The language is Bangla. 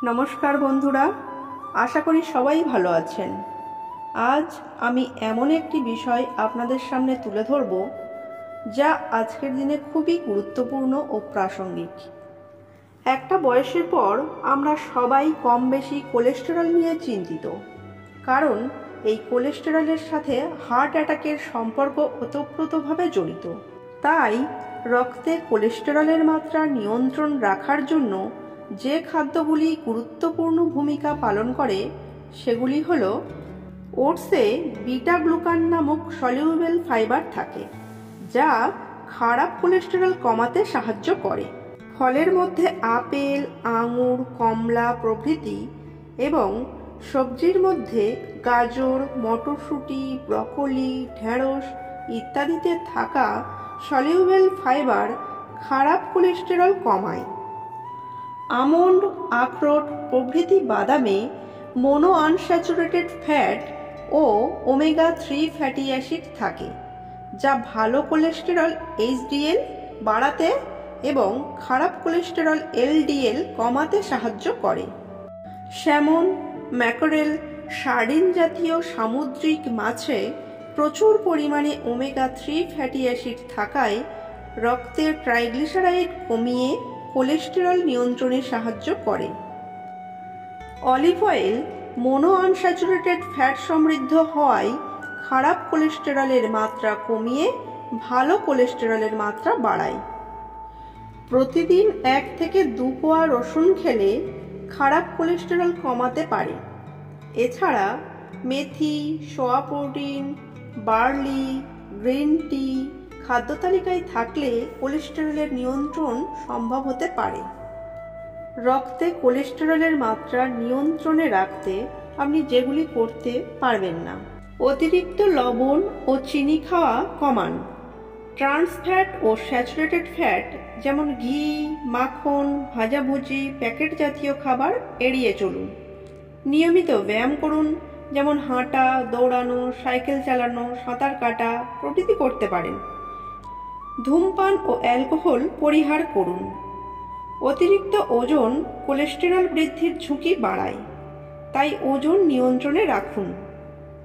নমস্কার বন্ধুরা, আশা করি সবাই ভালো আছেন। আজ আমি এমন একটি বিষয় আপনাদের সামনে তুলে ধরব যা আজকের দিনে খুবই গুরুত্বপূর্ণ ও প্রাসঙ্গিক। একটা বয়সের পর আমরা সবাই কম বেশি কোলেস্টেরল নিয়ে চিন্তিত, কারণ এই কোলেস্টেরলের সাথে হার্ট অ্যাটাকের সম্পর্ক ওতপ্রোতভাবে জড়িত। তাই রক্তে কোলেস্টেরলের মাত্রা নিয়ন্ত্রণ রাখার জন্য যে খাদ্যগুলি গুরুত্বপূর্ণ ভূমিকা পালন করে সেগুলি হল, ওটসে বিটা গ্লুকান নামক সলিউবেল ফাইবার থাকে যা খারাপ কোলেস্টেরল কমাতে সাহায্য করে। ফলের মধ্যে আপেল, আঙুর, কমলা প্রভৃতি এবং সবজির মধ্যে গাজর, মটরশুঁটি, ব্রকোলি, ঢেঁড়স ইত্যাদিতে থাকা সলিউবেল ফাইবার খারাপ কোলেস্টেরল কমায়। আমন্ড, আখরোট প্রভৃতি বাদামে মোনো আনস্যাচুরেটেড ফ্যাট ও ওমেগা 3 ফ্যাটি অ্যাসিড থাকে যা ভালো কোলেস্টেরল এইচডিএল বাড়াতে এবং খারাপ কোলেস্টেরল এলডিএল কমাতে সাহায্য করে। স্যামন, ম্যাকরেল, সার্ডিন জাতীয় সামুদ্রিক মাছে প্রচুর পরিমাণে ওমেগা 3 ফ্যাটি অ্যাসিড থাকায় রক্তের ট্রাইগ্লিসারাইড কমিয়ে কোলেস্টেরল নিয়ন্ত্রণে সাহায্য করে। Olive oil mono unsaturated fat সমৃদ্ধ হওয়ায় খারাপ কোলেস্টেরলের মাত্রা কমিয়ে ভালো কোলেস্টেরলের মাত্রা বাড়ায়। প্রতিদিন 1 থেকে 2 কোয়া রসুন খেলে খারাপ কোলেস্টেরল কমাতে পারে। এছাড়া মেথি, সোয়া প্রোটিন, বার্লি, গ্রিন টি খাদ্য তালিকায় থাকলে কোলেস্টেরলের নিয়ন্ত্রণ সম্ভব হতে পারে। রক্তে কোলেস্টেরলের মাত্রা নিয়ন্ত্রণে রাখতে আপনি যেগুলি করতে পারবেন না: অতিরিক্ত লবণ ও চিনি খাওয়া কমান, ট্রান্স ফ্যাট ও স্যাচুরেটেড ফ্যাট যেমন ঘি, মাখন, ভাজাভুজি, প্যাকেট জাতীয় খাবার এড়িয়ে চলুন। নিয়মিত ব্যায়াম করুন, যেমন হাঁটা, দৌড়ানো, সাইকেল চালানো, সাঁতার কাটা প্রভৃতি করতে পারেন। ধূমপান ও অ্যালকোহল পরিহার করুন। অতিরিক্ত ওজন কোলেস্টেরল বৃদ্ধির ঝুঁকি বাড়ায়, তাই ওজন নিয়ন্ত্রণে রাখুন।